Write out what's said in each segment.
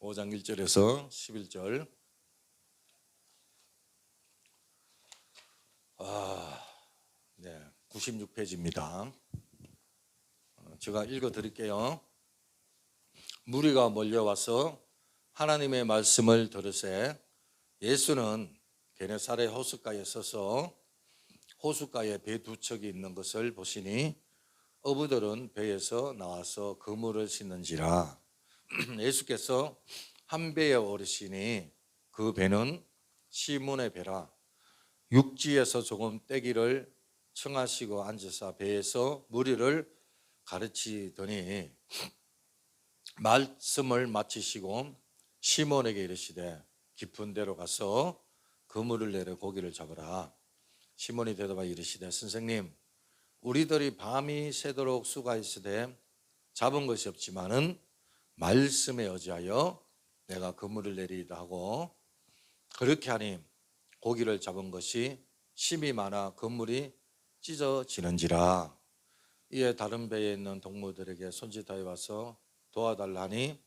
5장 1절에서 11절. 네, 96페이지입니다. 제가 읽어 드릴게요. 무리가 몰려와서 하나님의 말씀을 들으세 예수는 게네사렛 호숫가에 서서 호숫가에 배 두 척이 있는 것을 보시니 어부들은 배에서 나와서 그물을 씻는지라. 예수께서 한 배에 오르시니 그 배는 시몬의 배라. 육지에서 조금 떼기를 청하시고 앉으사 배에서 무리를 가르치더니 말씀을 마치시고 시몬에게 이르시되 깊은 데로 가서 그물을 내려 고기를 잡으라. 시몬이 대답하여 이르시되 선생님, 우리들이 밤이 새도록 수고하였으되 잡은 것이 없지만은 말씀에 의지하여 내가 그물을 내리이다 하고, 그렇게 하니 고기를 잡은 것이 심이 많아 그물이 찢어지는지라. 이에 다른 배에 있는 동무들에게 손짓하여 와서 도와달라니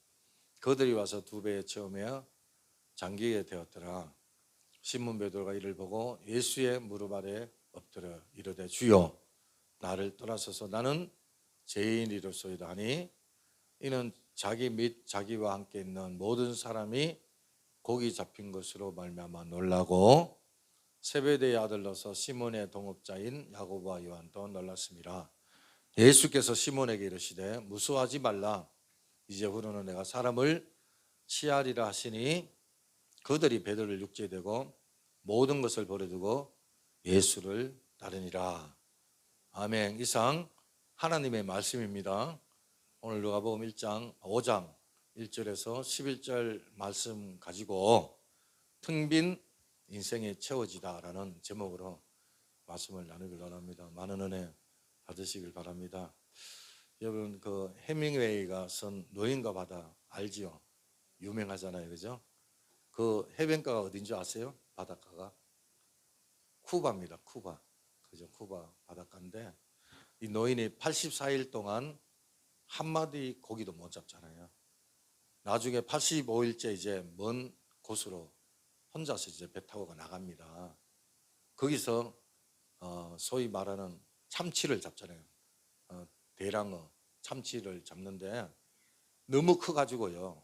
그들이 와서 두 배에 채우며 잠기게 되었더라. 시몬 베드로가 이를 보고 예수의 무릎 아래 엎드려 이르되 주여, 나를 떠나서서 나는 죄인이로소이다 하니, 이는 자기 및 자기와 함께 있는 모든 사람이 고기 잡힌 것으로 말미암아 놀라고 세베대의 아들로서 시몬의 동업자인 야고보와 요한도 놀랐습니다. 예수께서 시몬에게 이르시되 무서워하지 말라. 이제후로는 내가 사람을 취하리라 하시니 그들이 배들을 육지에 대고 모든 것을 버려두고 예수를 따르니라. 아멘. 이상 하나님의 말씀입니다. 오늘 누가복음 5장 1절에서 11절 말씀 가지고 텅 빈 인생이 채워지다라는 제목으로 말씀을 나누길 원합니다. 많은 은혜 받으시길 바랍니다. 여러분, 그 해밍웨이가 쓴 노인과 바다 알지요? 유명하잖아요, 그죠? 그 해변가가 어딘지 아세요? 바닷가가 쿠바입니다. 쿠바, 그죠? 쿠바 바닷가인데 이 노인이 84일 동안 한마디 고기도 못 잡잖아요. 나중에 85일째 이제 먼 곳으로 혼자서 이제 배 타고 나갑니다. 거기서 소위 말하는 참치를 잡잖아요. 대량어 참치를 잡는데 너무 커가지고요.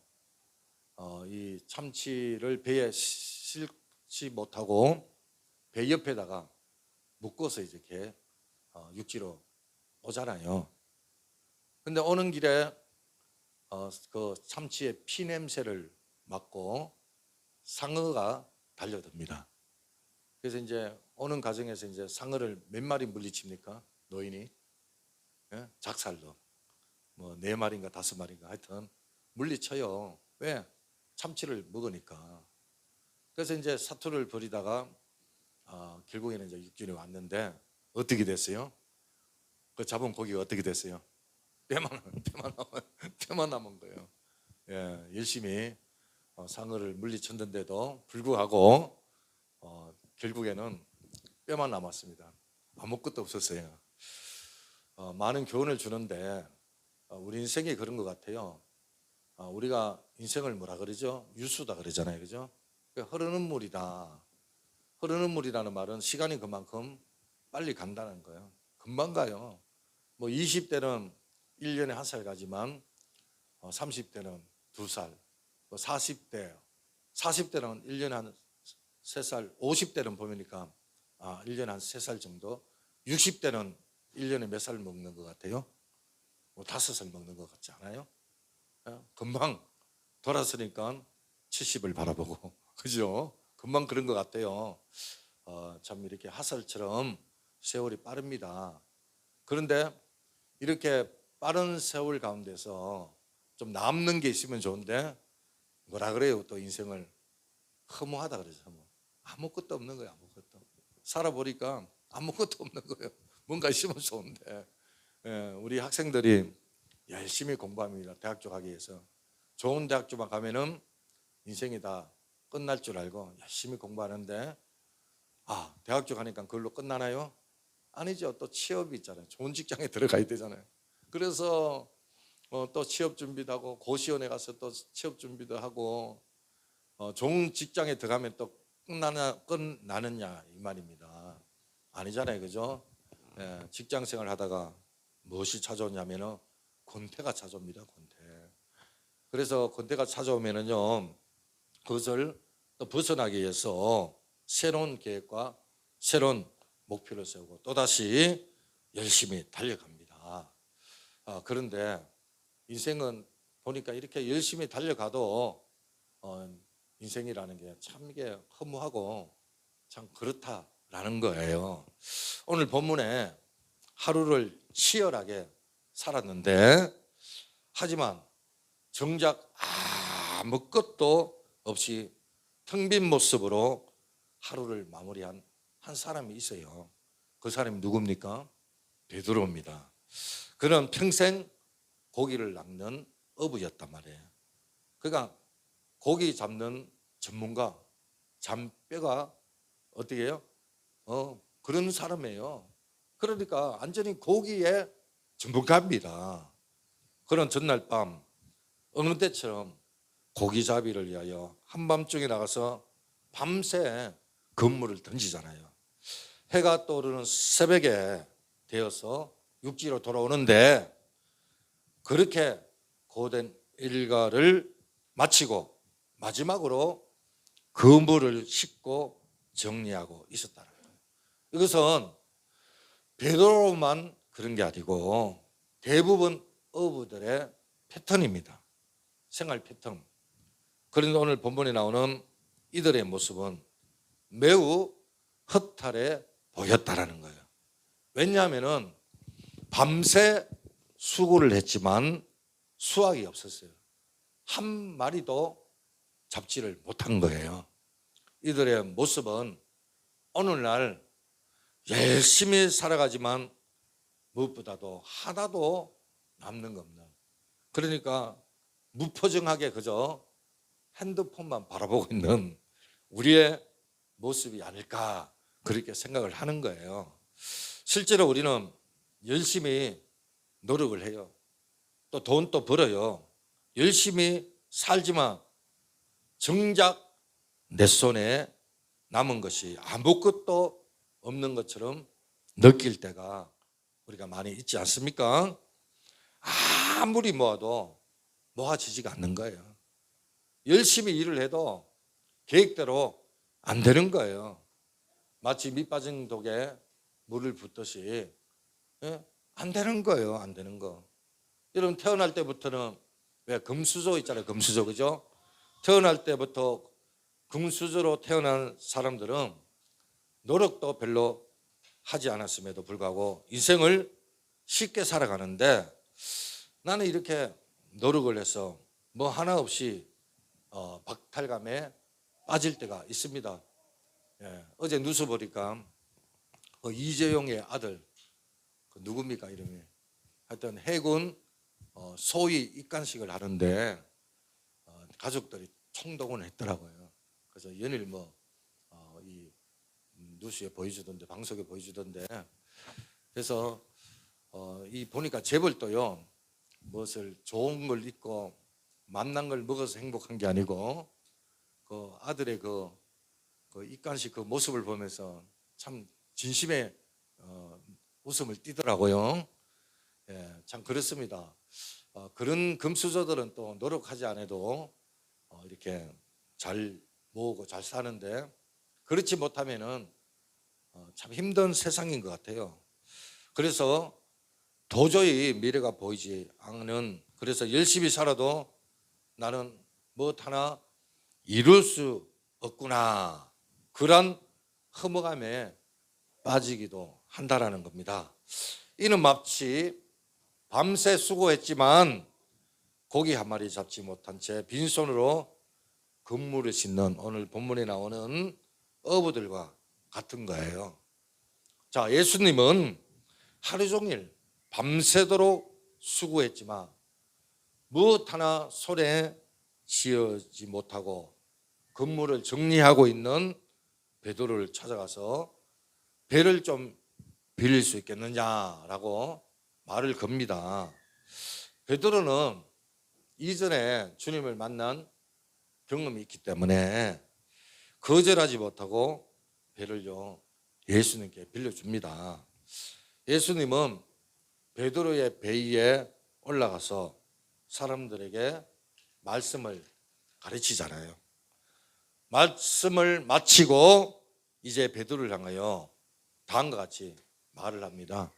이 참치를 배에 싣지 못하고 배 옆에다가 묶어서 이렇게 육지로 오잖아요. 근데 오는 길에 그 참치의 피 냄새를 맡고 상어가 달려듭니다. 그래서 이제 오는 과정에서 이제 상어를 몇 마리 물리칩니까? 노인이 작살로 뭐 4마리인가 5마리인가 하여튼 물리쳐요. 왜? 참치를 먹으니까. 그래서 이제 사투를 벌이다가 결국에는 이제 육지로 왔는데 어떻게 됐어요? 그 잡은 고기가 어떻게 됐어요? 뼈만 남은 거예요. 예, 열심히 상어를 물리쳤는데도 불구하고 결국에는 뼈만 남았습니다. 아무것도 없었어요. 많은 교훈을 주는데 우리 인생이 그런 것 같아요. 우리가 인생을 뭐라 그러죠? 유수다 그러잖아요, 그죠? 흐르는 물이다. 흐르는 물이라는 말은 시간이 그만큼 빨리 간다는 거예요. 금방 가요. 뭐 20대는 1년에 1살 가지만 30대는 2살, 40대는 1년에 한 3살, 50대는 보니까 1년에 한 3살 정도, 60대는 1년에 몇 살 먹는 것 같아요? 뭐 5살 먹는 것 같지 않아요? 금방 돌아서니까 70을 바라보고 그죠? 금방 그런 것 같아요. 참 이렇게 하설처럼 세월이 빠릅니다. 그런데 이렇게 빠른 세월 가운데서 좀 남는 게 있으면 좋은데 뭐라 그래요? 또 인생을 허무하다 그러죠. 아무것도 없는 거예요. 아무것도. 살아보니까 아무것도 없는 거예요. 뭔가 있으면 좋은데. 우리 학생들이 열심히 공부합니다. 대학교 가기 위해서. 좋은 대학교만 가면은 인생이 다 끝날 줄 알고 열심히 공부하는데 대학교 가니까 그걸로 끝나나요? 아니죠. 또 취업이 있잖아요. 좋은 직장에 들어가야 되잖아요. 그래서 또 취업 준비도 하고 고시원에 가서 또 취업 준비도 하고 좋은 직장에 들어가면 또 끝나느냐 이 말입니다. 아니잖아요, 그죠? 예, 직장 생활 하다가 무엇이 찾아오냐면은 권태가 찾아옵니다. 권태. 그래서 권태가 찾아오면은요, 그것을 또 벗어나기 위해서 새로운 계획과 새로운 목표를 세우고 또다시 열심히 달려갑니다. 그런데 인생은 보니까 이렇게 열심히 달려가도 인생이라는 게 참 이게 허무하고 참 그렇다라는 거예요. 오늘 본문에 하루를 치열하게 살았는데 하지만 정작 아무것도 없이 텅 빈 모습으로 하루를 마무리한 한 사람이 있어요. 그 사람이 누굽니까? 베드로입니다. 그는 평생 고기를 낚는 어부였단 말이에요. 그러니까 고기 잡는 전문가, 잔뼈가 어떻게 해요? 그런 사람이에요. 그러니까 완전히 고기의 전문가입니다. 그런 전날 밤 어느 때처럼 고기잡이를 위하여 한밤중에 나가서 밤새 그물을 던지잖아요. 해가 떠오르는 새벽에 되어서 육지로 돌아오는데 그렇게 고된 일과를 마치고 마지막으로 그물을 싣고 정리하고 있었다는 거예요. 이것은 베드로만 그런 게 아니고 대부분 어부들의 패턴입니다. 생활 패턴. 그런데 오늘 본문에 나오는 이들의 모습은 매우 허탈해 보였다라는 거예요. 왜냐하면 밤새 수고를 했지만 수확이 없었어요. 한 마리도 잡지를 못한 거예요. 이들의 모습은 오늘날 열심히 살아가지만 무엇보다도 하나도 남는 거 없는, 그러니까 무표정하게 그저 핸드폰만 바라보고 있는 우리의 모습이 아닐까 그렇게 생각을 하는 거예요. 실제로 우리는 열심히 노력을 해요. 또 돈도 벌어요. 열심히 살지만 정작 내 손에 남은 것이 아무것도 없는 것처럼 느낄 때가 우리가 많이 있지 않습니까? 아무리 모아도 모아지지가 않는 거예요. 열심히 일을 해도 계획대로 안 되는 거예요. 마치 밑 빠진 독에 물을 붓듯이 안 되는 거예요. 안 되는 거. 여러분 태어날 때부터는 왜 금수저 있잖아요. 금수저, 그죠? 태어날 때부터 금수저로 태어난 사람들은 노력도 별로 하지 않았음에도 불구하고 인생을 쉽게 살아가는데 나는 이렇게 노력을 해서 뭐 하나 없이 박탈감에 빠질 때가 있습니다. 어제 뉴스 보니까 이재용의 아들 누굽니까 이름이? 하여튼 해군 소위 입관식을 하는데 가족들이 총동원을 했더라고요. 그래서 연일 이 뉴스에 보여주던데, 방송에 보여주던데, 그래서 이 보니까 재벌도요 무엇을 좋은 걸 입고 맛난 걸 먹어서 행복한 게 아니고 그 아들의 그 입관식 그 모습을 보면서 참 진심의 웃음을 띠더라고요. 참 그렇습니다. 그런 금수저들은 또 노력하지 않아도 이렇게 잘 모으고 잘 사는데 그렇지 못하면은 참 힘든 세상인 것 같아요. 그래서 도저히 미래가 보이지 않는, 그래서 열심히 살아도 나는 무엇 하나 이룰 수 없구나, 그런 허무감에 빠지기도 한다라는 겁니다. 이는 마치 밤새 수고했지만 고기 한 마리 잡지 못한 채 빈손으로 그물을 싣는 오늘 본문에 나오는 어부들과 같은 거예요. 자, 예수님은 하루 종일 밤새도록 수고했지만 무엇 하나 손에 쥐어지 못하고 그물을 정리하고 있는 베드로를 찾아가서 배를 좀 빌릴 수 있겠느냐라고 말을 겁니다. 베드로는 이전에 주님을 만난 경험이 있기 때문에 거절하지 못하고 배를요 예수님께 빌려줍니다. 예수님은 베드로의 배 위에 올라가서 사람들에게 말씀을 가르치잖아요. 말씀을 마치고 이제 베드로를 향하여 다음과 같이 말을 합니다.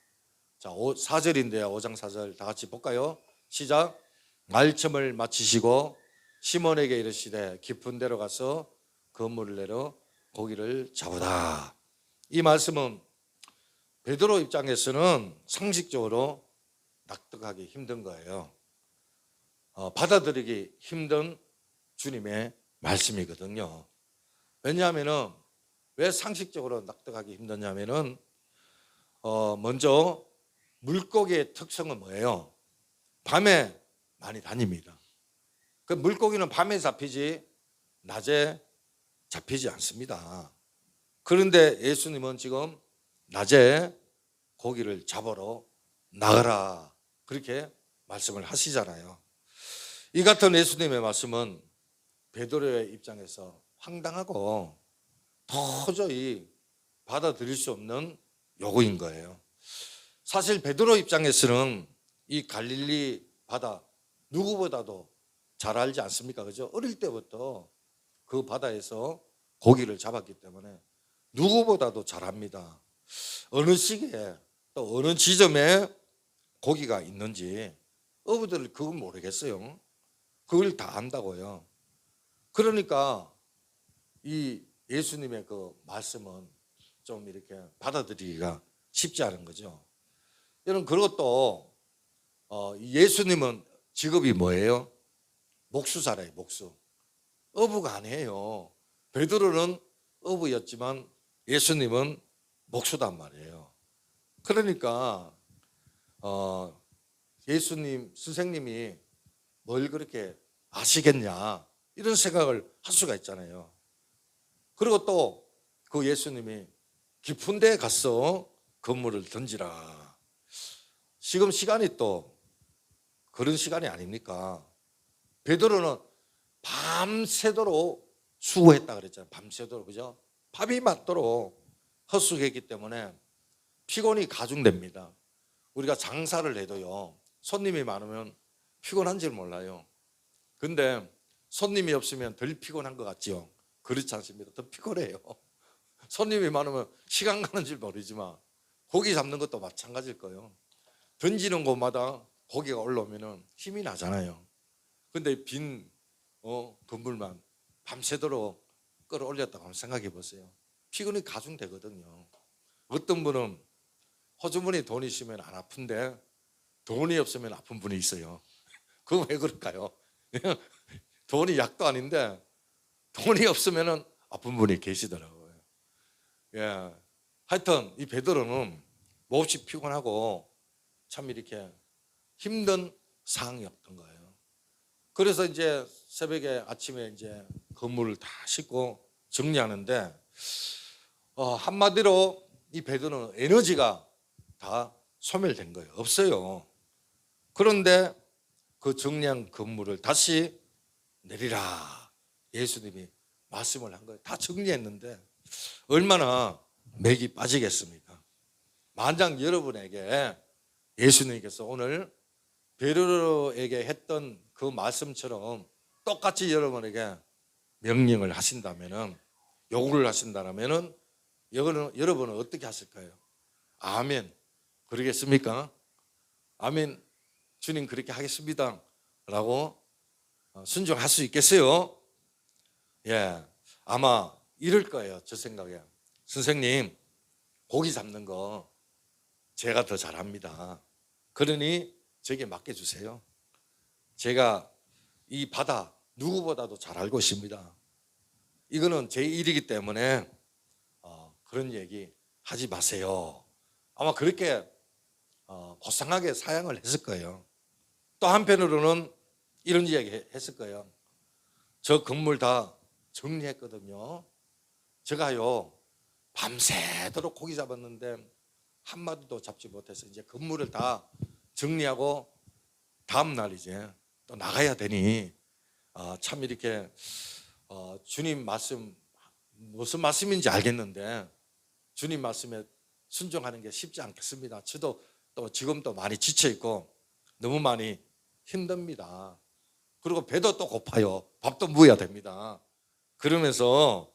자, 4절인데요. 5장 4절 다 같이 볼까요? 시작. 말씀을 마치시고 시몬에게 이르시되 깊은 데로 가서 그물을 내려 고기를 잡으라. 이 말씀은 베드로 입장에서는 상식적으로 납득하기 힘든 거예요. 받아들이기 힘든 주님의 말씀이거든요. 왜냐하면은 왜 상식적으로 납득하기 힘드냐면은 먼저 물고기의 특성은 뭐예요? 밤에 많이 다닙니다. 그 물고기는 밤에 잡히지 낮에 잡히지 않습니다. 그런데 예수님은 지금 낮에 고기를 잡으러 나가라 그렇게 말씀을 하시잖아요. 이 같은 예수님의 말씀은 베드로의 입장에서 황당하고 도저히 받아들일 수 없는 요구인 거예요. 사실 베드로 입장에서는 이 갈릴리 바다 누구보다도 잘 알지 않습니까? 그죠? 어릴 때부터 그 바다에서 고기를 잡았기 때문에 누구보다도 잘 압니다. 어느 시기에 또 어느 지점에 고기가 있는지 어부들은 그건 모르겠어요. 그걸 다 안다고요. 그러니까 이 예수님의 그 말씀은 좀 이렇게 받아들이기가 쉽지 않은 거죠. 여러분, 그것도 예수님은 직업이 뭐예요? 목수잖아요, 목수. 어부가 아니에요. 베드로는 어부였지만 예수님은 목수단 말이에요. 그러니까 예수님 선생님이 뭘 그렇게 아시겠냐 이런 생각을 할 수가 있잖아요. 그리고 또 그 예수님이 깊은 데에 가서 그물을 던지라. 지금 시간이 또 그런 시간이 아닙니까? 베드로는 밤새도록 수고했다 그랬잖아요. 밤새도록, 그죠? 밥이 맞도록 헛수고했기 때문에 피곤이 가중됩니다. 우리가 장사를 해도요, 손님이 많으면 피곤한 줄 몰라요. 근데 손님이 없으면 덜 피곤한 것 같지요? 그렇지 않습니다. 더 피곤해요. 손님이 많으면 시간 가는 줄 모르지만 고기 잡는 것도 마찬가지일 거예요. 던지는 곳마다 고기가 올라오면 힘이 나잖아요. 근데 빈 그물만 밤새도록 끌어올렸다고 한번 생각해 보세요. 피곤이 가중되거든요. 어떤 분은 호주머니에 돈이 있으면 안 아픈데 돈이 없으면 아픈 분이 있어요. 그건 왜 그럴까요? 돈이 약도 아닌데 돈이 없으면 아픈 분이 계시더라고요. 예. 하여튼 이 베드로는 몹시 피곤하고 참 이렇게 힘든 상황이었던 거예요. 그래서 이제 새벽에 아침에 이제 건물을 다 싣고 정리하는데 한마디로 이 베드로는 에너지가 다 소멸된 거예요. 없어요. 그런데 그 정리한 건물을 다시 내리라. 예수님이 말씀을 한 거예요. 다 정리했는데 얼마나 맥이 빠지겠습니까? 만약 여러분에게 예수님께서 오늘 베드로에게 했던 그 말씀처럼 똑같이 여러분에게 명령을 하신다면은, 요구를 하신다면은 여러분은 어떻게 하실까요? 아멘. 그러겠습니까? 아멘. 주님 그렇게 하겠습니다. 라고 순종할 수 있겠어요? 예. 아마 이럴 거예요. 저 생각에. 선생님, 고기 잡는 거 제가 더 잘합니다. 그러니 저에게 맡겨주세요. 제가 이 바다 누구보다도 잘 알고 있습니다. 이거는 제 일이기 때문에 그런 얘기 하지 마세요. 아마 그렇게 고상하게 사양을 했을 거예요. 또 한편으로는 이런 이야기 했을 거예요. 저 건물 다 정리했거든요. 제가요 밤새도록 고기 잡았는데 한 마리도 잡지 못해서 이제 건물을 다 정리하고 다음 날 이제 또 나가야 되니 참 이렇게 주님 말씀 무슨 말씀인지 알겠는데 주님 말씀에 순종하는 게 쉽지 않겠습니다. 저도 또 지금도 많이 지쳐 있고 너무 많이 힘듭니다. 그리고 배도 또 고파요. 밥도 먹어야 됩니다. 그러면서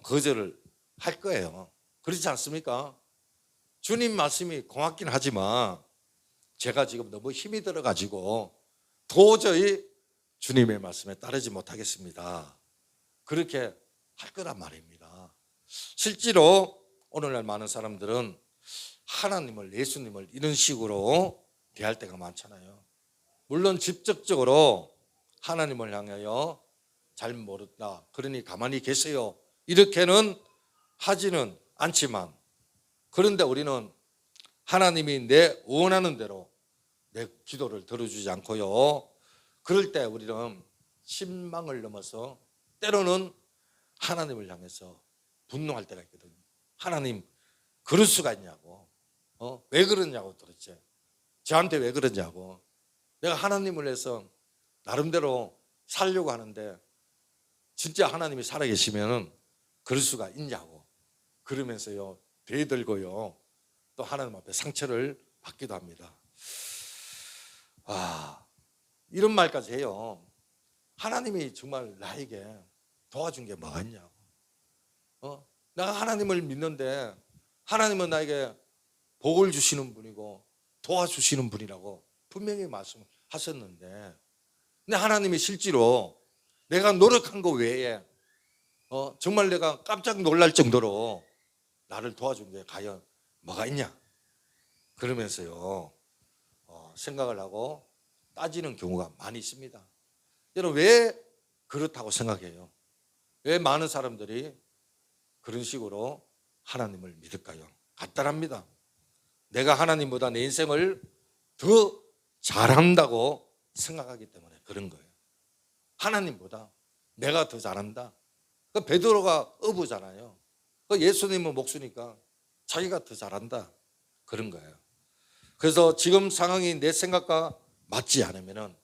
거절을 할 거예요. 그렇지 않습니까? 주님 말씀이 고맙긴 하지만 제가 지금 너무 힘이 들어가지고 도저히 주님의 말씀에 따르지 못하겠습니다. 그렇게 할 거란 말입니다. 실제로 오늘날 많은 사람들은 하나님을, 예수님을 이런 식으로 대할 때가 많잖아요. 물론 직접적으로 하나님을 향하여 잘 모른다, 그러니 가만히 계세요, 이렇게는 하지는 않지만, 그런데 우리는 하나님이 내 원하는 대로 내 기도를 들어주지 않고요, 그럴 때 우리는 신망을 넘어서 때로는 하나님을 향해서 분노할 때가 있거든요. 하나님, 그럴 수가 있냐고, 왜 그러냐고, 도대체 저한테 왜 그러냐고. 내가 하나님을 위해서 나름대로 살려고 하는데 진짜 하나님이 살아계시면 그럴 수가 있냐고. 그러면서요 대들고요 또 하나님 앞에 상처를 받기도 합니다. 이런 말까지 해요. 하나님이 정말 나에게 도와준 게 뭐가 있냐고. 내가 하나님을 믿는데 하나님은 나에게 복을 주시는 분이고 도와주시는 분이라고 분명히 말씀하셨는데, 근데 하나님이 실제로 내가 노력한 거 외에 정말 내가 깜짝 놀랄 정도로 나를 도와준 게 과연 뭐가 있냐, 그러면서요 생각을 하고 따지는 경우가 많이 있습니다. 여러분, 왜 그렇다고 생각해요? 왜 많은 사람들이 그런 식으로 하나님을 믿을까요? 간단합니다. 내가 하나님보다 내 인생을 더 잘한다고 생각하기 때문에 그런 거예요. 하나님보다 내가 더 잘한다. 그 베드로가 어부잖아요. 그 예수님은 목수니까 자기가 더 잘한다, 그런 거예요. 그래서 지금 상황이 내 생각과 맞지 않으면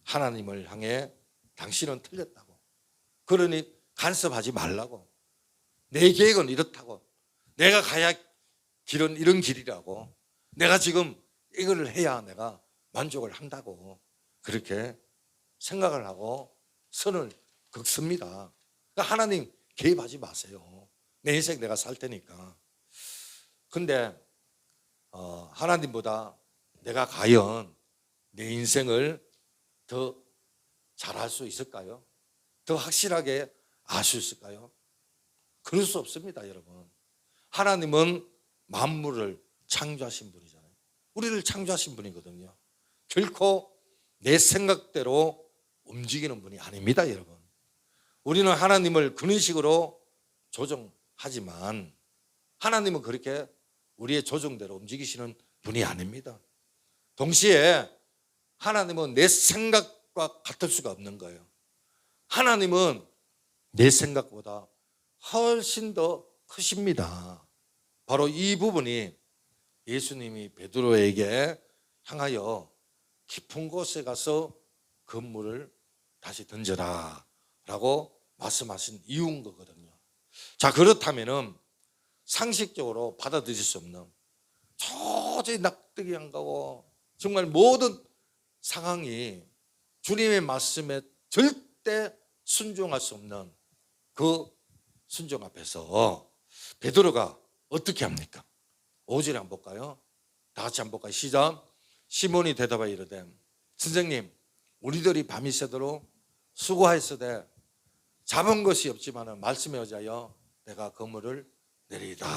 하나님을 향해 당신은 틀렸다고, 그러니 간섭하지 말라고, 내 계획은 이렇다고, 내가 가야 길은 이런 길이라고, 내가 지금 이걸 해야 내가 만족을 한다고, 그렇게 생각을 하고 선을 긋습니다. 그러니까 하나님 개입하지 마세요. 내 인생 내가 살 테니까. 근데 하나님보다 내가 과연 내 인생을 더 잘할 수 있을까요? 더 확실하게 알 수 있을까요? 그럴 수 없습니다, 여러분. 하나님은 만물을 창조하신 분이잖아요. 우리를 창조하신 분이거든요. 결코 내 생각대로 움직이는 분이 아닙니다, 여러분. 우리는 하나님을 그런 식으로 조정하지만 하나님은 그렇게 우리의 조정대로 움직이시는 분이 아닙니다. 동시에 하나님은 내 생각과 같을 수가 없는 거예요. 하나님은 내 생각보다 훨씬 더 크십니다. 바로 이 부분이 예수님이 베드로에게 향하여 깊은 곳에 가서 그물을 다시 던져라 라고 말씀하신 이유인 거거든요. 자, 그렇다면은 상식적으로 받아들일 수 없는, 도저히 납득이 안 가고 정말 모든 상황이 주님의 말씀에 절대 순종할 수 없는 그 순종 앞에서 베드로가 어떻게 합니까? 5절에 한번 볼까요? 다 같이 한번 볼까요? 시작. 시몬이 대답하여 이르되 선생님, 우리들이 밤이 새도록 수고하였으되 잡은 것이 없지만 말씀에 의하여 내가 그물을 내리이다.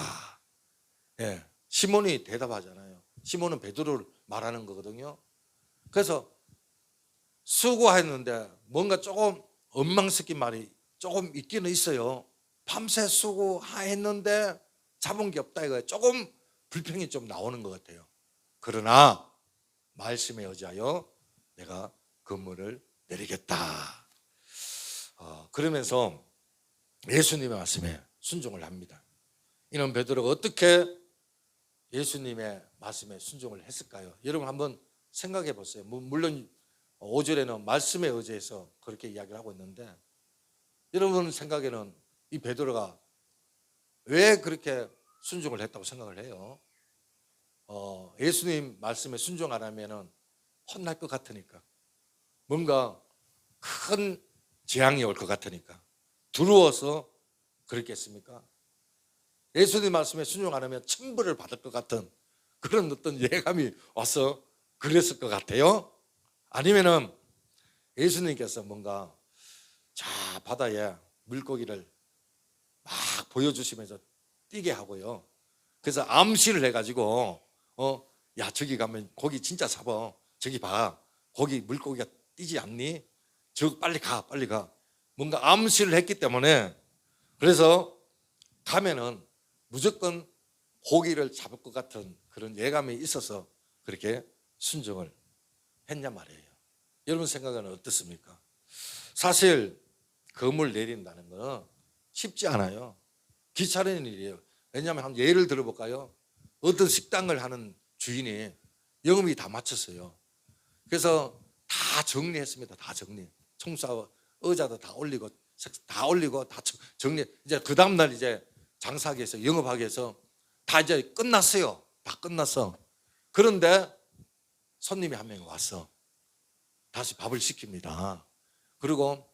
예, 시몬이 대답하잖아요. 시몬은 베드로를 말하는 거거든요. 그래서 수고했는데 뭔가 조금 엉망스킨 말이 조금 있기는 있어요. 밤새 수고했는데 잡은 게 없다 이거예요. 조금 불평이 좀 나오는 것 같아요. 그러나 말씀에 의하여 내가 그물을 내리겠다. 그러면서 예수님의 말씀에 순종을 합니다. 이는 베드로가 어떻게 예수님의 말씀에 순종을 했을까요? 여러분 한번 생각해 보세요. 물론 5절에는 말씀에 의지해서 그렇게 이야기를 하고 있는데 여러분 생각에는 이 베드로가 왜 그렇게 순종을 했다고 생각을 해요? 예수님 말씀에 순종 안 하면은 혼날 것 같으니까, 뭔가 큰 재앙이 올 것 같으니까, 두려워서 그랬겠습니까? 예수님 말씀에 순종 안 하면 천벌을 받을 것 같은 그런 어떤 예감이 와서 그랬을 것 같아요. 아니면은 예수님께서 뭔가 자 바다에 물고기를 막 보여주시면서 뛰게 하고요. 그래서 암시를 해가지고 야 저기 가면 고기 진짜 잡아. 저기 봐. 거기 물고기가 뛰지 않니? 저 빨리 가 빨리 가. 뭔가 암시를 했기 때문에 그래서 가면은 무조건 고기를 잡을 것 같은 그런 예감이 있어서 그렇게 순종을 했냔 말이에요. 여러분 생각은 어떻습니까? 사실 검을 내린다는 건 쉽지 않아요. 귀찮은 일이에요. 왜냐하면 한 예를 들어볼까요? 어떤 식당을 하는 주인이 영업이 다 마쳤어요. 그래서 다 정리했습니다. 다 정리. 청소하고 의자도 다 올리고 다 정리. 이제 그 다음 날 이제 장사하기 위해서 영업하기 위해서 다 이제 끝났어요. 다 끝났어. 그런데 손님이 한 명이 왔어. 다시 밥을 시킵니다. 그리고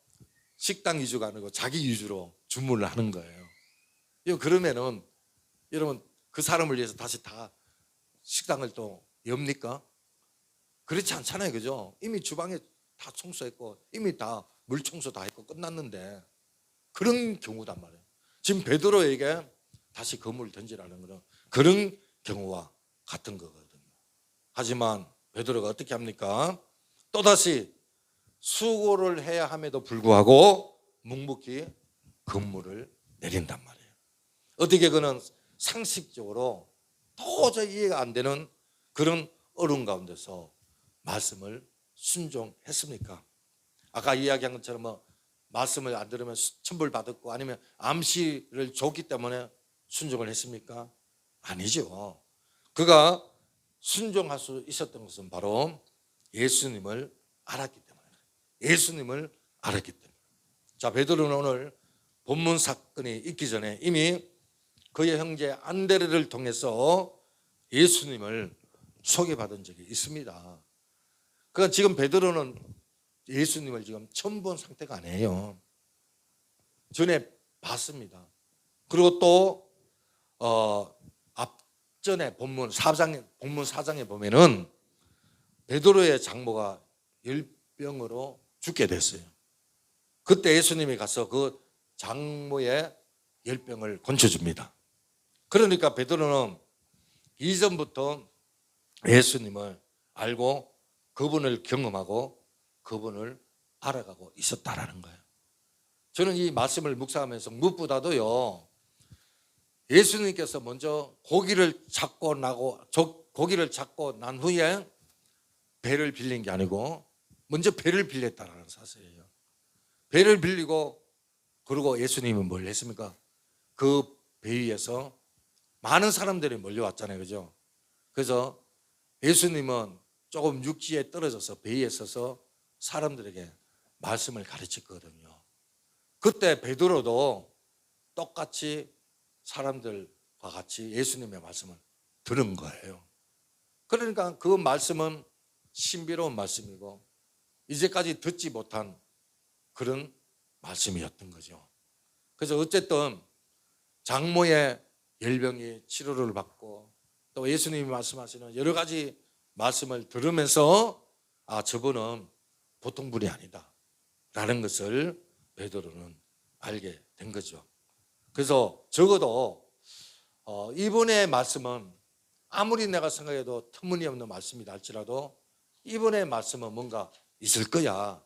식당 위주가 아니고 자기 위주로 주문을 하는 거예요. 그러면은 여러분 그 사람을 위해서 다시 다 식당을 또 엽니까? 그렇지 않잖아요. 그죠? 이미 주방에 다 청소했고 이미 다 물 청소 다 했고 끝났는데 그런 경우단 말이에요. 지금 베드로에게 다시 그물을 던지라는 거는 그런 경우와 같은 거거든요. 하지만 베드로가 어떻게 합니까? 또다시 수고를 해야 함에도 불구하고 묵묵히 그물을 내린단 말이에요. 어떻게 그는 상식적으로 도저히 이해가 안 되는 그런 어려움 가운데서 말씀을 순종했습니까? 아까 이야기한 것처럼 말씀을 안 들으면 천벌 받았고 아니면 암시를 줬기 때문에 순종을 했습니까? 아니죠. 그가 순종할 수 있었던 것은 바로 예수님을 알았기 때문에. 예수님을 알았기 때문에. 자, 베드로는 오늘 본문 사건이 있기 전에 이미 그의 형제 안드레를 통해서 예수님을 소개받은 적이 있습니다. 그러니까 지금 베드로는 예수님을 지금 처음 본 상태가 아니에요. 전에 봤습니다. 그리고 또 앞전에 본문 4장에 보면은 베드로의 장모가 열병으로 죽게 됐어요. 그때 예수님이 가서 그 장모의 열병을 고쳐줍니다. 그러니까 베드로는 이전부터 예수님을 알고 그분을 경험하고 그분을 알아가고 있었다라는 거예요. 저는 이 말씀을 묵상하면서 무엇보다도요, 예수님께서 먼저 고기를 잡고 난 후에 배를 빌린 게 아니고 먼저 배를 빌렸다라는 사실이에요. 배를 빌리고 그리고 예수님은 뭘 했습니까? 그 배 위에서 많은 사람들이 몰려왔잖아요. 그죠? 그래서 예수님은 조금 육지에 떨어져서 배 위에 서서 사람들에게 말씀을 가르쳤거든요. 그때 베드로도 똑같이 사람들과 같이 예수님의 말씀을 들은 거예요. 그러니까 그 말씀은 신비로운 말씀이고 이제까지 듣지 못한 그런 말씀이었던 거죠. 그래서 어쨌든 장모의 열병이 치료를 받고 또 예수님이 말씀하시는 여러 가지 말씀을 들으면서 저분은 보통 분이 아니다 라는 것을 베드로는 알게 된 거죠. 그래서 적어도 이분의 말씀은 아무리 내가 생각해도 터무니없는 말씀이다 할지라도 이분의 말씀은 뭔가 있을 거야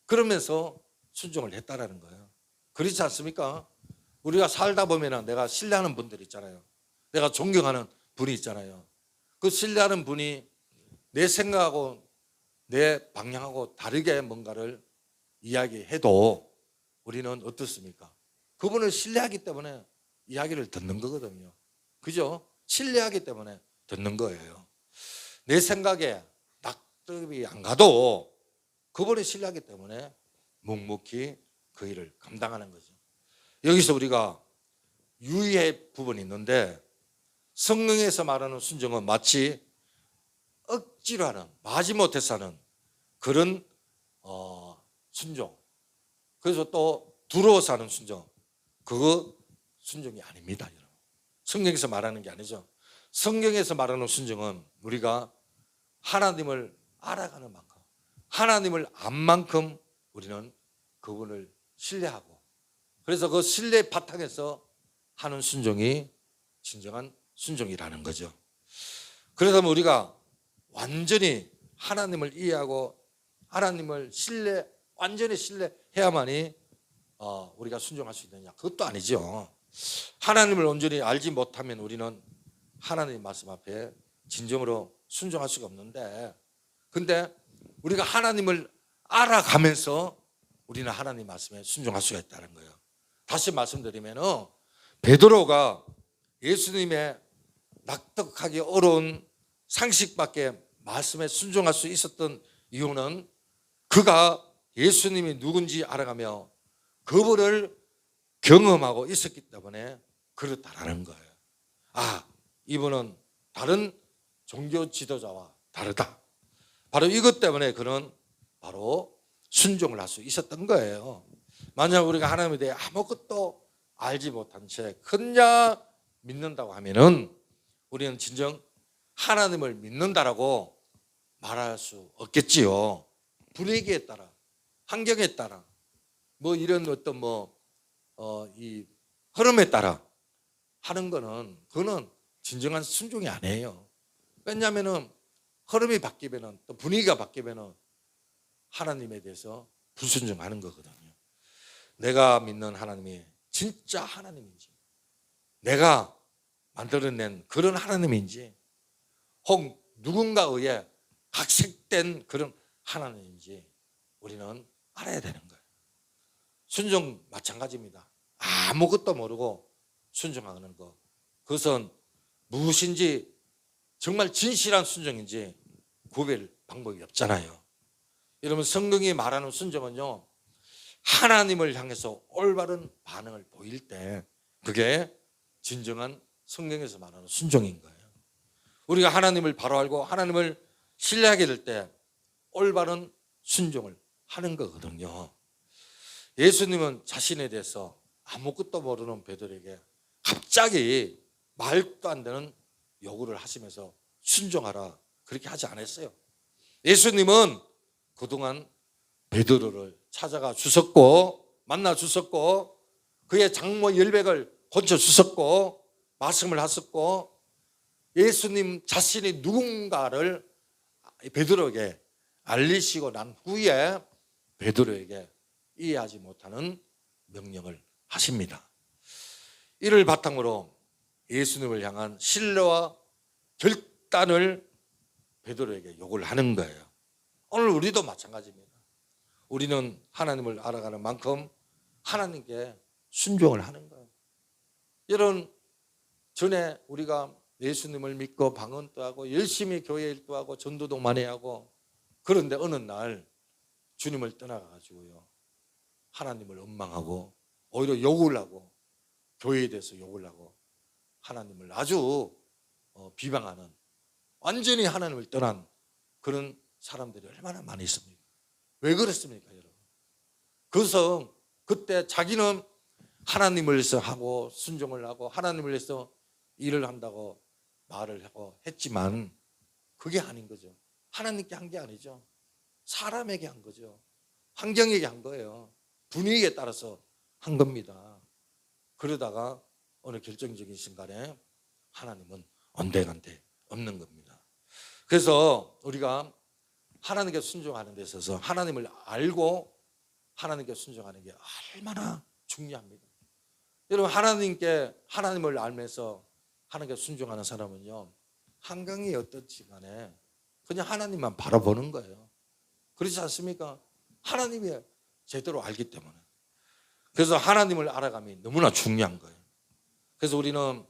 그러면서 순종을 했다라는 거예요. 그렇지 않습니까? 우리가 살다 보면 내가 신뢰하는 분들 있잖아요. 내가 존경하는 분이 있잖아요. 그 신뢰하는 분이 내 생각하고 내 방향하고 다르게 뭔가를 이야기해도 우리는 어떻습니까? 그분을 신뢰하기 때문에 이야기를 듣는 거거든요. 그죠? 신뢰하기 때문에 듣는 거예요. 내 생각에 딱 떡밥이 안 가도 그분을 신뢰하기 때문에 묵묵히 그 일을 감당하는 거죠. 여기서 우리가 유의할 부분이 있는데, 성경에서 말하는 순종은 마치 억지로 하는, 마지못해서 하는 그런 순종, 그래서 또 두려워서 하는 순종, 그거 순종이 아닙니다. 여러분, 성경에서 말하는 게 아니죠. 성경에서 말하는 순종은 우리가 하나님을 알아가는 만큼, 하나님을 안 만큼 우리는 그분을 신뢰하고, 그래서 그 신뢰 바탕에서 하는 순종이 진정한 순종이라는 거죠. 그러다 우리가 완전히 하나님을 이해하고 하나님을 완전히 신뢰해야만이 우리가 순종할 수 있느냐? 그것도 아니죠. 하나님을 온전히 알지 못하면 우리는 하나님 말씀 앞에 진정으로 순종할 수가 없는데, 근데 우리가 하나님을 알아가면서 우리는 하나님 말씀에 순종할 수가 있다는 거예요. 다시 말씀드리면 베드로가 예수님의 납득하기 어려운 상식밖에 말씀에 순종할 수 있었던 이유는 그가 예수님이 누군지 알아가며 그분을 경험하고 있었기 때문에 그렇다라는 거예요. 이분은 다른 종교 지도자와 다르다. 바로 이것 때문에 그는 바로 순종을 할 수 있었던 거예요. 만약 우리가 하나님에 대해 아무것도 알지 못한 채 그냥 믿는다고 하면은 우리는 진정 하나님을 믿는다라고 말할 수 없겠지요. 분위기에 따라, 환경에 따라, 이런 어떤 이 흐름에 따라 하는 거는, 그거는 진정한 순종이 아니에요. 왜냐하면은 흐름이 바뀌면은, 또 분위기가 바뀌면은 하나님에 대해서 불순종하는 거거든요. 내가 믿는 하나님이 진짜 하나님인지, 내가 만들어낸 그런 하나님인지, 혹 누군가에 의해 각색된 그런 하나님인지 우리는 알아야 되는 거예요. 순종 마찬가지입니다. 아무것도 모르고 순종하는 것, 그것은 무엇인지, 정말 진실한 순종인지 구별 방법이 없잖아요. 여러분, 성경이 말하는 순종은요, 하나님을 향해서 올바른 반응을 보일 때 그게 진정한 성경에서 말하는 순종인 거예요. 우리가 하나님을 바로 알고 하나님을 신뢰하게 될 때 올바른 순종을 하는 거거든요. 예수님은 자신에 대해서 아무것도 모르는 베드로에게 갑자기 말도 안 되는 요구를 하시면서 순종하라, 그렇게 하지 않았어요. 예수님은 그동안 베드로를 찾아가 주셨고, 만나 주셨고, 그의 장모 열백을 고쳐 주셨고, 말씀을 하셨고, 예수님 자신이 누군가를 베드로에게 알리시고 난 후에 베드로에게 이해하지 못하는 명령을 하십니다. 이를 바탕으로 예수님을 향한 신뢰와 결단을 베드로에게 요구를 하는 거예요. 오늘 우리도 마찬가지입니다. 우리는 하나님을 알아가는 만큼 하나님께 순종을 하는 거예요. 여러분, 전에 우리가 예수님을 믿고 방언도 하고 열심히 교회 일도 하고 전도도 많이 하고, 그런데 어느 날 주님을 떠나가지고요, 하나님을 원망하고 오히려 욕을 하고, 교회에 대해서 욕을 하고 하나님을 아주 비방하는, 완전히 하나님을 떠난 그런 사람들이 얼마나 많이 있습니까? 왜 그렇습니까, 여러분? 그래서 그때 자기는 하나님을 위해서 하고 순종을 하고 하나님을 위해서 일을 한다고 말을 하고 했지만 그게 아닌 거죠. 하나님께 한 게 아니죠. 사람에게 한 거죠. 환경에게 한 거예요. 분위기에 따라서 한 겁니다. 그러다가 어느 결정적인 순간에 하나님은 온데간데 없는 겁니다. 그래서 우리가 하나님께 순종하는 데 있어서 하나님을 알고 하나님께 순종하는 게 얼마나 중요합니다. 여러분, 하나님을 알면서 하나님께 순종하는 사람은요, 환경이 어떻지 간에 그냥 하나님만 바라보는 거예요. 그렇지 않습니까? 하나님이 제대로 알기 때문에. 그래서 하나님을 알아감이 너무나 중요한 거예요. 그래서 우리는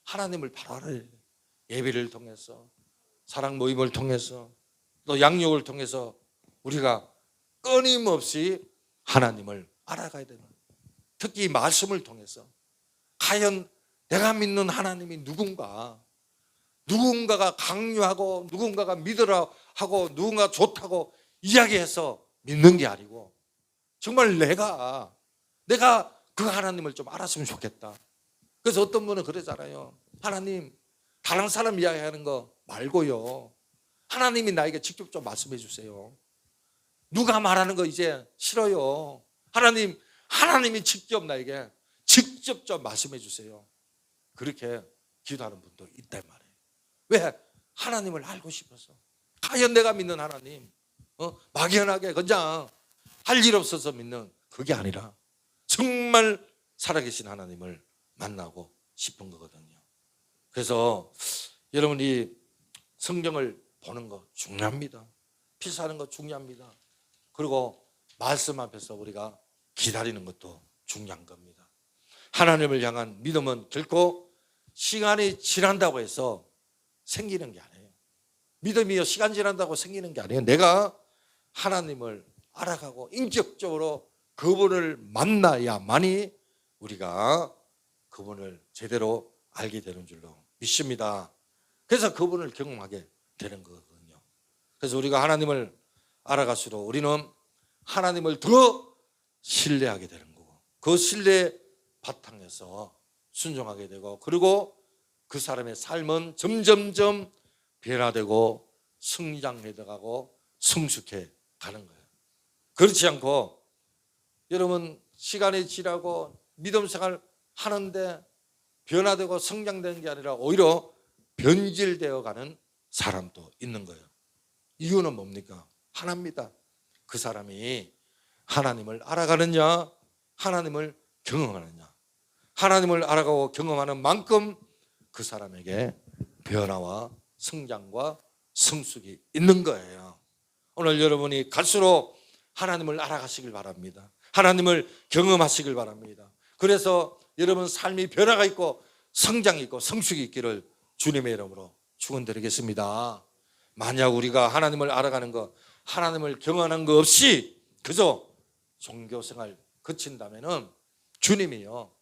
하나님을 바로 알아야 돼요. 예배를 통해서, 사랑 모임을 통해서, 또 양육을 통해서 우리가 끊임없이 하나님을 알아가야 되는, 특히 말씀을 통해서 과연 내가 믿는 하나님이 누군가가 강요하고 누군가가 믿으라 하고 누군가 좋다고 이야기해서 믿는 게 아니고 정말 내가 그 하나님을 좀 알았으면 좋겠다. 그래서 어떤 분은 그러잖아요. 하나님, 다른 사람 이야기하는 거 말고요, 하나님이 나에게 직접 좀 말씀해 주세요. 누가 말하는 거 이제 싫어요. 하나님이 직접 나에게 직접 좀 말씀해 주세요. 그렇게 기도하는 분도 있단 말이에요. 왜? 하나님을 알고 싶어서. 과연 내가 믿는 하나님, 막연하게 그냥 할 일 없어서 믿는 그게 아니라 정말 살아계신 하나님을 만나고 싶은 거거든요. 그래서 여러분이 성경을 보는 거 중요합니다. 필사하는 거 중요합니다. 그리고 말씀 앞에서 우리가 기다리는 것도 중요한 겁니다. 하나님을 향한 믿음은 결코 시간이 지난다고 해서 생기는 게 아니에요. 믿음이요, 시간 지난다고 생기는 게 아니에요. 내가 하나님을 알아가고 인격적으로 그분을 만나야만이 우리가 그분을 제대로 알게 되는 줄로 믿습니다. 그래서 그분을 경험하게 되는 거거든요. 그래서 우리가 하나님을 알아갈수록 우리는 하나님을 더 신뢰하게 되는 거고, 그 신뢰 바탕에서 순종하게 되고, 그리고 그 사람의 삶은 점점점 변화되고 성장해 가고 성숙해 가는 거예요. 그렇지 않고 여러분 시간이 지나고 믿음 생활 하는데 변화되고 성장되는 게 아니라 오히려 변질되어 가는 사람도 있는 거예요. 이유는 뭡니까? 하나입니다. 그 사람이 하나님을 알아가느냐, 하나님을 경험하느냐. 하나님을 알아가고 경험하는 만큼 그 사람에게 변화와 성장과 성숙이 있는 거예요. 오늘 여러분이 갈수록 하나님을 알아가시길 바랍니다. 하나님을 경험하시길 바랍니다. 그래서 여러분 삶이 변화가 있고 성장이 있고 성숙이 있기를 주님의 이름으로 축원드리겠습니다. 만약 우리가 하나님을 알아가는 것, 하나님을 경험하는 거 없이 그저 종교생활 그친다면은 주님이요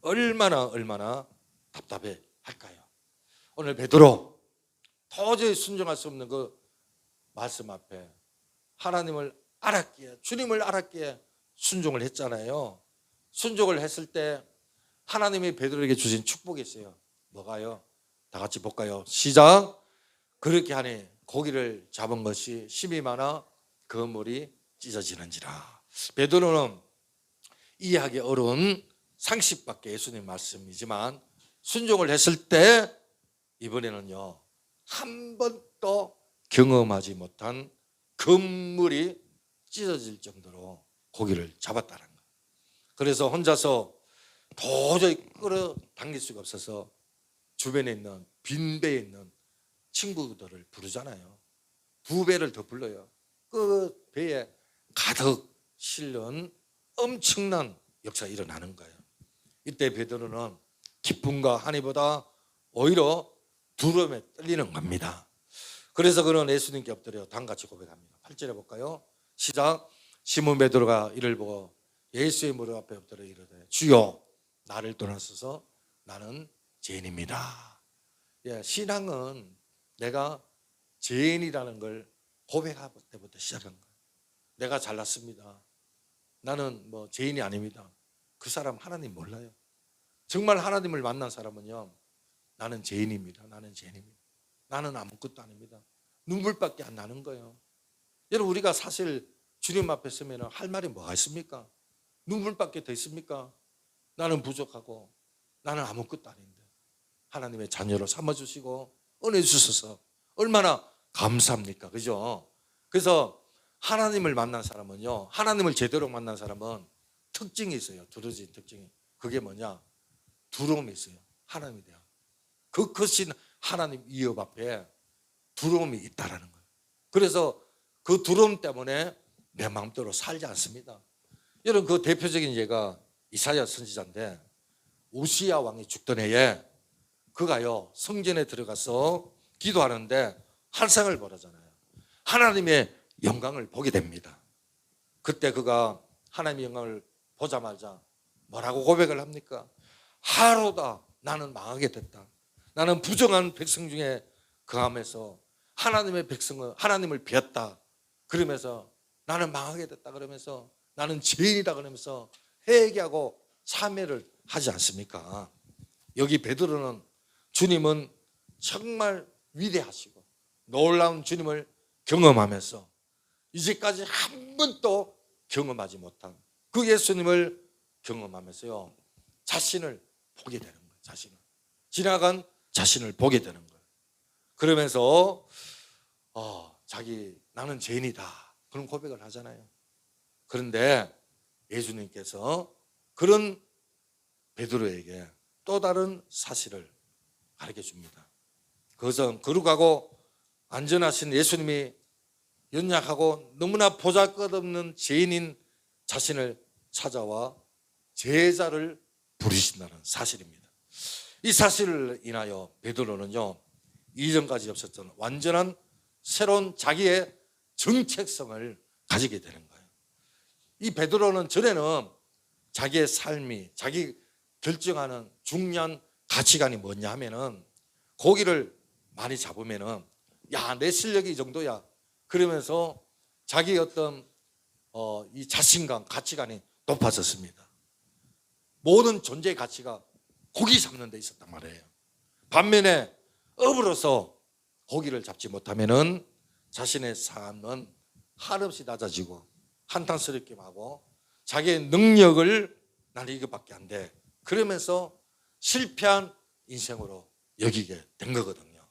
얼마나 답답해 할까요? 오늘 베드로 도저히 순종할 수 없는 그 말씀 앞에 하나님을 알았기에, 주님을 알았기에 순종을 했잖아요. 순종을 했을 때 하나님이 베드로에게 주신 축복이 있어요. 뭐가요? 다 같이 볼까요? 시작. 그렇게 하니 고기를 잡은 것이 힘이 많아 그물이 찢어지는지라. 베드로는 이해하기 어려운 상식밖에 예수님 말씀이지만 순종을 했을 때 이번에는요 한 번도 경험하지 못한 그물이 찢어질 정도로 고기를 잡았다는 거예요. 그래서 혼자서 도저히 끌어당길 수가 없어서 주변에 있는 빈배에 있는 친구들을 부르잖아요. 2배를 더 불러요. 그 배에 가득 실은 엄청난 역사가 일어나는 거예요. 이때 베드로는 기쁨과 한이보다 오히려 두려움에 떨리는 겁니다. 그래서 그는 예수님께 엎드려 단같이 고백합니다. 8절에 볼까요? 시작. 시몬 베드로가 이를 보고 예수의 무릎 앞에 엎드려 이르되 주여 나를 떠나소서 나는 죄인입니다. 신앙은 내가 죄인이라는 걸 고백할 때부터 시작한 거예요. 내가 잘났습니다. 나는 죄인이 아닙니다. 그 사람 하나님 몰라요. 정말 하나님을 만난 사람은요 나는 죄인입니다. 나는 죄인입니다. 나는 아무것도 아닙니다. 눈물밖에 안 나는 거예요. 여러분 우리가 사실 주님 앞에 서면 할 말이 뭐가 있습니까? 눈물밖에 더 있습니까? 나는 부족하고 나는 아무것도 아닌데 하나님의 자녀로 삼아주시고 은혜 주셔서 얼마나 감사합니까? 그죠? 그래서 하나님을 만난 사람은요 하나님을 제대로 만난 사람은 특징이 있어요. 두려진 특징이. 그게 뭐냐? 두려움이 있어요. 하나님에 대한 그 크신 하나님 위협 앞에 두려움이 있다라는 거예요. 그래서 그 두려움 때문에 내 마음대로 살지 않습니다. 여러분 그 대표적인 예가 이사야 선지자인데 우시야 왕이 죽던 해에 그가요 성전에 들어가서 기도하는데 환상을 보라잖아요. 하나님의 영광을 보게 됩니다. 그때 그가 하나님의 영광을 보자마자 뭐라고 고백을 합니까? 하루다 나는 망하게 됐다. 나는 부정한 백성 중에 거하면서 하나님의 백성은 하나님을 비웠다. 그러면서 나는 망하게 됐다. 그러면서 나는 죄인이다. 그러면서 회개하고 참회를 하지 않습니까? 여기 베드로는 주님은 정말 위대하시고 놀라운 주님을 경험하면서 이제까지 한 번도 경험하지 못한 그 예수님을 경험하면서요, 자신을 보게 되는 거예요. 자신을, 지나간 자신을 보게 되는 거예요. 그러면서 자기 나는 죄인이다 그런 고백을 하잖아요. 그런데 예수님께서 그런 베드로에게 또 다른 사실을 가르쳐 줍니다. 그것은 거룩하고 안전하신 예수님이 연약하고 너무나 보잘것없는 죄인인 자신을 찾아와 제자를 부르신다는 사실입니다. 이 사실을 인하여 베드로는요, 이전까지 없었던 완전한 새로운 자기의 정체성을 가지게 되는 거예요. 이 베드로는 전에는 자기의 삶이, 자기 결정하는 중요한 가치관이 뭐냐 하면은 고기를 많이 잡으면은 야, 내 실력이 이 정도야 그러면서 자기의 어떤 이 자신감, 가치관이 높아졌습니다. 모든 존재의 가치가 고기 잡는 데 있었단 말이에요. 반면에 업으로서 고기를 잡지 못하면은 자신의 삶은 한없이 낮아지고 한탄스럽게 하고 자기의 능력을 나는 이것밖에 안 돼. 그러면서 실패한 인생으로 여기게 된 거거든요.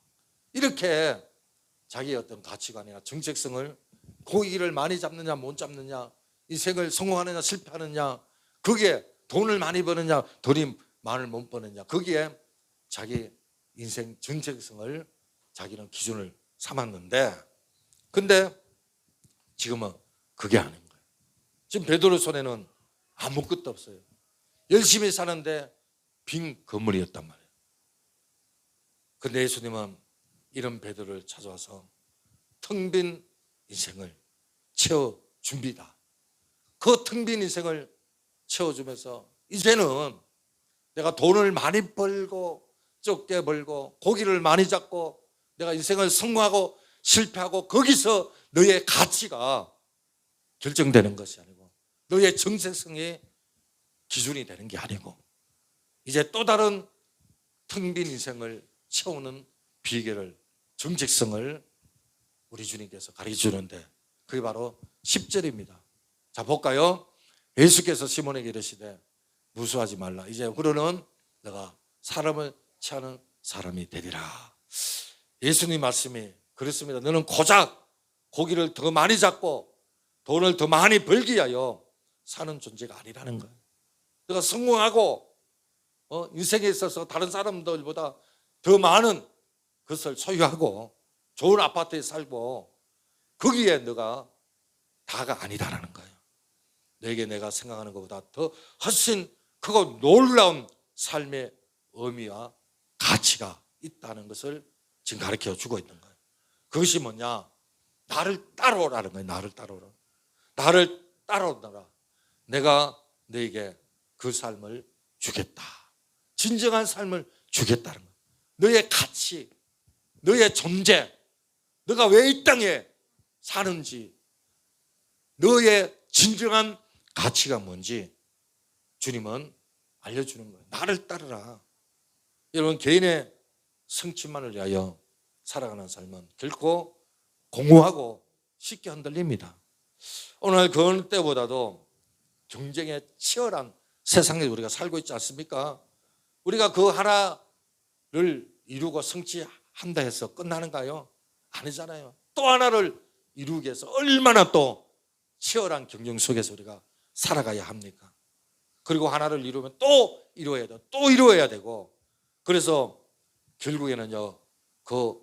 이렇게 자기의 어떤 가치관이나 정체성을 고기를 많이 잡느냐 못 잡느냐, 인생을 성공하느냐 실패하느냐, 그게 돈을 많이 버느냐 돈이 많이 못 버느냐, 거기에 자기 인생 정체성을 자기는 기준을 삼았는데, 근데 지금은 그게 아닌 거예요. 지금 베드로 손에는 아무것도 없어요. 열심히 사는데 빈 건물이었단 말이에요. 근데 예수님은 이런 베드로를 찾아와서 텅 빈 인생을 채워줍니다. 그 텅 빈 인생을 채워주면서 이제는 내가 돈을 많이 벌고 적게 벌고 고기를 많이 잡고 내가 인생을 성공하고 실패하고 거기서 너의 가치가 결정되는 것이 아니고 너의 정체성이 기준이 되는 게 아니고 이제 또 다른 텅 빈 인생을 채우는 비결을, 정체성을 우리 주님께서 가르쳐 주는데 그게 바로 10절입니다. 자, 볼까요? 예수께서 시몬에게 이르시되 무수하지 말라. 이제 그러는 내가 사람을 취하는 사람이 되리라. 예수님 말씀이 그렇습니다. 너는 고작 고기를 더 많이 잡고 돈을 더 많이 벌기 위하여 사는 존재가 아니라는 거예요. 너가 성공하고 인생에 있어서 다른 사람들보다 더 많은 것을 소유하고 좋은 아파트에 살고 거기에 너가 다가 아니다라는 거예요. 너에게 내가 생각하는 것보다 더 훨씬 크고 놀라운 삶의 의미와 가치가 있다는 것을 지금 가르쳐 주고 있는 거예요. 그것이 뭐냐? 나를 따라오라는 거예요. 나를 따라오라. 나를 따라오너라. 내가 너에게 그 삶을 주겠다. 진정한 삶을 주겠다는 거예요. 너의 가치, 너의 존재, 너가 왜 이 땅에 사는지, 너의 진정한 가치가 뭔지 주님은 알려주는 거예요. 나를 따르라. 여러분, 개인의 성취만을 위하여 살아가는 삶은 결코 공허하고 쉽게 흔들립니다. 오늘 그 어느 때보다도 경쟁에 치열한 세상에 우리가 살고 있지 않습니까? 우리가 그 하나를 이루고 성취한다 해서 끝나는가요? 아니잖아요. 또 하나를 이루기 위해서 얼마나 또 치열한 경쟁 속에서 우리가 살아가야 합니까? 그리고 하나를 이루면 또 이루어야 되고 또 이루어야 되고, 그래서 결국에는요, 그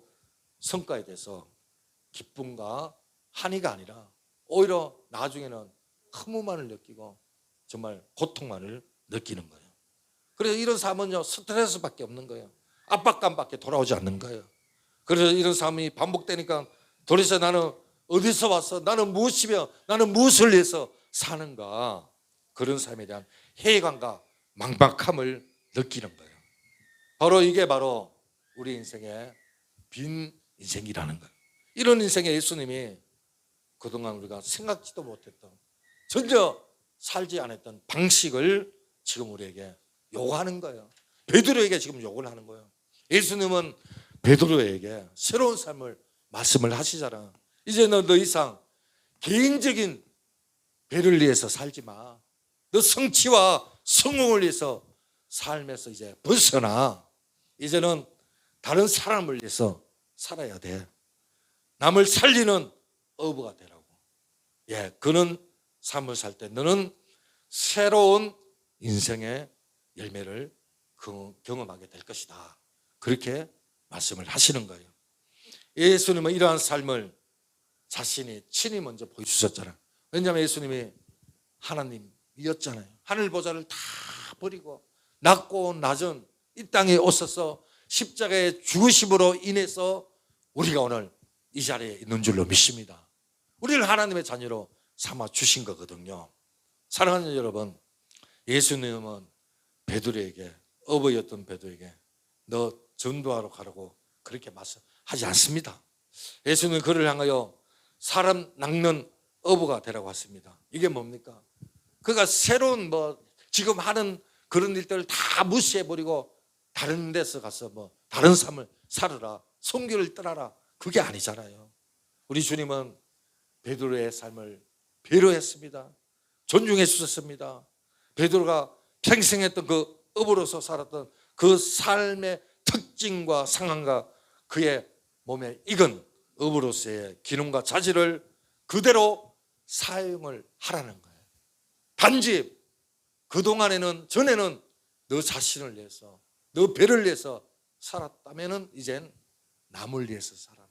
성과에 대해서 기쁨과 한이가 아니라 오히려 나중에는 허무만을 느끼고 정말 고통만을 느끼는 거예요. 그래서 이런 삶은요, 스트레스밖에 없는 거예요. 압박감밖에 돌아오지 않는 거예요. 그래서 이런 삶이 반복되니까 도대체 나는 어디서 왔어? 나는 무엇이며 나는 무엇을 위해서 사는가? 그런 삶에 대한 회의감과 막막함을 느끼는 거예요. 바로 이게 바로 우리 인생의 빈 인생이라는 거예요. 이런 인생에 예수님이 그동안 우리가 생각지도 못했던, 전혀 살지 않았던 방식을 지금 우리에게 요구하는 거예요. 베드로에게 지금 요구를 하는 거예요. 예수님은 베드로에게 새로운 삶을 말씀을 하시잖아. 이제는 더 이상 개인적인 배를 위해서 살지 마. 너 성취와 성공을 위해서 삶에서 이제 벗어나. 이제는 다른 사람을 위해서 살아야 돼. 남을 살리는 어부가 되라고. 예, 그런 삶을 살 때 너는 새로운 인생의 열매를 경험하게 될 것이다. 그렇게 말씀을 하시는 거예요. 예수님은 이러한 삶을 자신이 친히 먼저 보여주셨잖아요. 왜냐하면 예수님이 하나님이었잖아요. 하늘 보좌를 다 버리고 낮고 낮은 이 땅에 오셔서 십자가의 죽으심으로 인해서 우리가 오늘 이 자리에 있는 줄로 믿습니다. 우리를 하나님의 자녀로 삼아 주신 거거든요. 사랑하는 여러분, 예수님은 베드로에게, 어버이였던 베드로에게 너 전도하러 가라고 그렇게 말씀하지 않습니다. 예수님은 그를 향하여 사람 낚는 어부가 되라고 했습니다. 이게 뭡니까? 그가 새로운 지금 하는 그런 일들을 다 무시해버리고 다른 데서 가서 다른 삶을 살아라, 선교를 떠나라, 그게 아니잖아요. 우리 주님은 베드로의 삶을 배려했습니다. 존중해 주셨습니다. 베드로가 평생 했던 그 어부로서 살았던 그 삶의 특징과 상황과 그의 몸에 익은 어부로서의 기능과 자질을 그대로 사용을 하라는 거예요. 단지 그동안에는, 전에는 너 자신을 위해서, 너 배를 위해서 살았다면 이젠 남을 위해서 살아.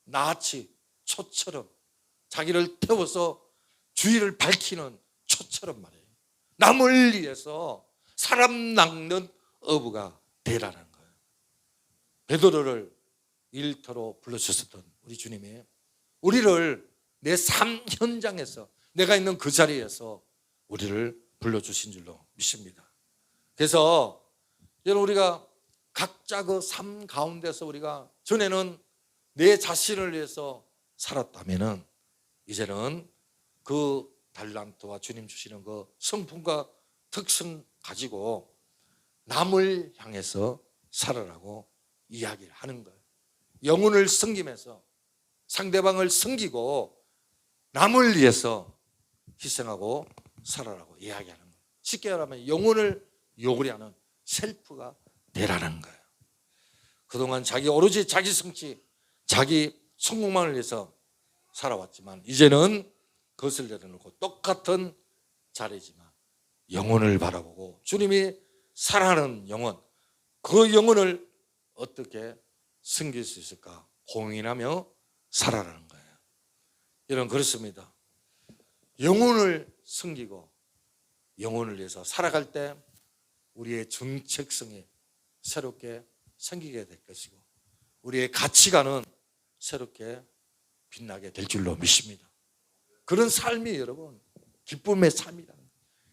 나같이 초처럼 자기를 태워서 주위를 밝히는 초처럼 말이에요. 남을 위해서 사람 낚는 어부가 되라는 거예요. 베드로를 일터로 불러주셨던 우리 주님이 우리를 내 삶 현장에서, 내가 있는 그 자리에서 우리를 불러주신 줄로 믿습니다. 그래서 여러분, 우리가 각자 그 삶 가운데서 우리가 전에는 내 자신을 위해서 살았다면은 이제는 그 달란트와 주님 주시는 그 성품과 특성 가지고 남을 향해서 살아라고 이야기를 하는 거예요. 영혼을 섬기면서 상대방을 섬기고 남을 위해서 희생하고 살아라고 이야기하는 거예요. 쉽게 말하면 영혼을 요구하는 셀프가 되라는 거예요. 그동안 오로지 자기 성취, 자기 성공만을 위해서 살아왔지만 이제는 그것을 내려놓고 똑같은 자리지만 영혼을 바라보고 주님이 사랑하는 영혼, 그 영혼을 어떻게 섬길 수 있을까 고민하며 살아라는 거예요. 여러분, 그렇습니다. 영혼을 섬기고 영혼을 위해서 살아갈 때 우리의 정체성이 새롭게 생기게 될 것이고 우리의 가치관은 새롭게 빛나게 될 줄로 믿습니다. 그런 삶이 여러분 기쁨의 삶이라는 거예요.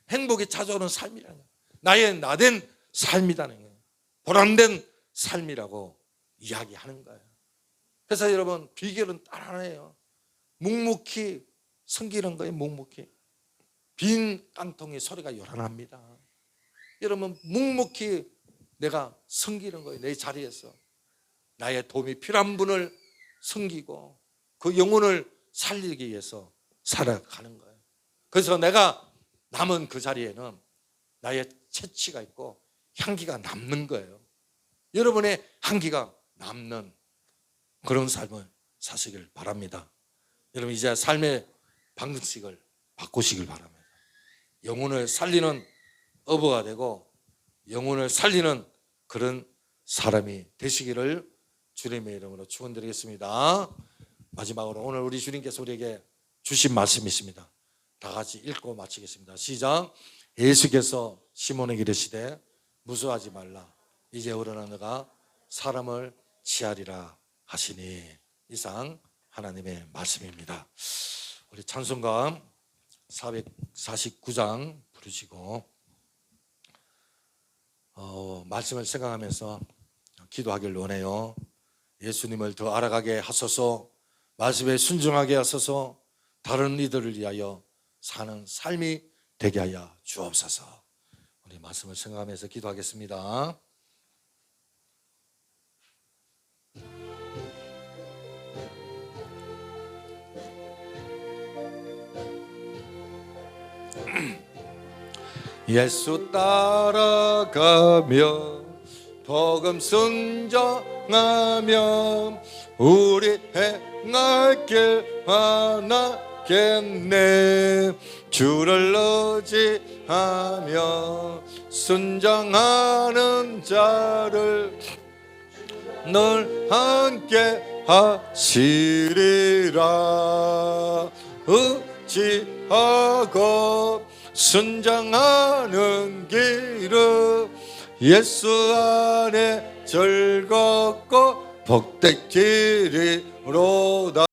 행복이 찾아오는 삶이라는 거예요. 나의 나된 삶이라는 거예요. 보람된 삶이라고 이야기하는 거예요. 그래서 여러분, 비결은 딱 하나예요. 묵묵히 섬기는 거예요. 묵묵히. 빈 깡통의 소리가 요란합니다. 여러분, 묵묵히 내가 섬기는 거예요. 내 자리에서 나의 도움이 필요한 분을 섬기고 그 영혼을 살리기 위해서 살아가는 거예요. 그래서 내가 남은 그 자리에는 나의 채취가 있고 향기가 남는 거예요. 여러분의 향기가 남는 그런 삶을 사시길 바랍니다. 여러분, 이제 삶의 방식을 바꾸시길 바랍니다. 영혼을 살리는 어부가 되고 영혼을 살리는 그런 사람이 되시기를 주님의 이름으로 축원드리겠습니다. 마지막으로 오늘 우리 주님께서 우리에게 주신 말씀이 있습니다. 다 같이 읽고 마치겠습니다. 시작. 예수께서 시몬에게 이르시되 무서워하지 말라. 이제 일어나 너가 사람을 취하리라 하시니. 이상. 하나님의 말씀입니다. 우리 찬송가 449장 부르시고 말씀을 생각하면서 기도하길 원해요. 예수님을 더 알아가게 하소서, 말씀에 순종하게 하소서, 다른 이들을 위하여 사는 삶이 되게 하여 주옵소서. 우리 말씀을 생각하면서 기도하겠습니다. 예수 따라가며 복음 순종하며 우리 행할 길 하나겠네. 주를 의지하며 순종하는 자를 늘 함께 하시리라. 의지하고 순종하는 길은 예수 안에 즐겁고 복된 길이로다.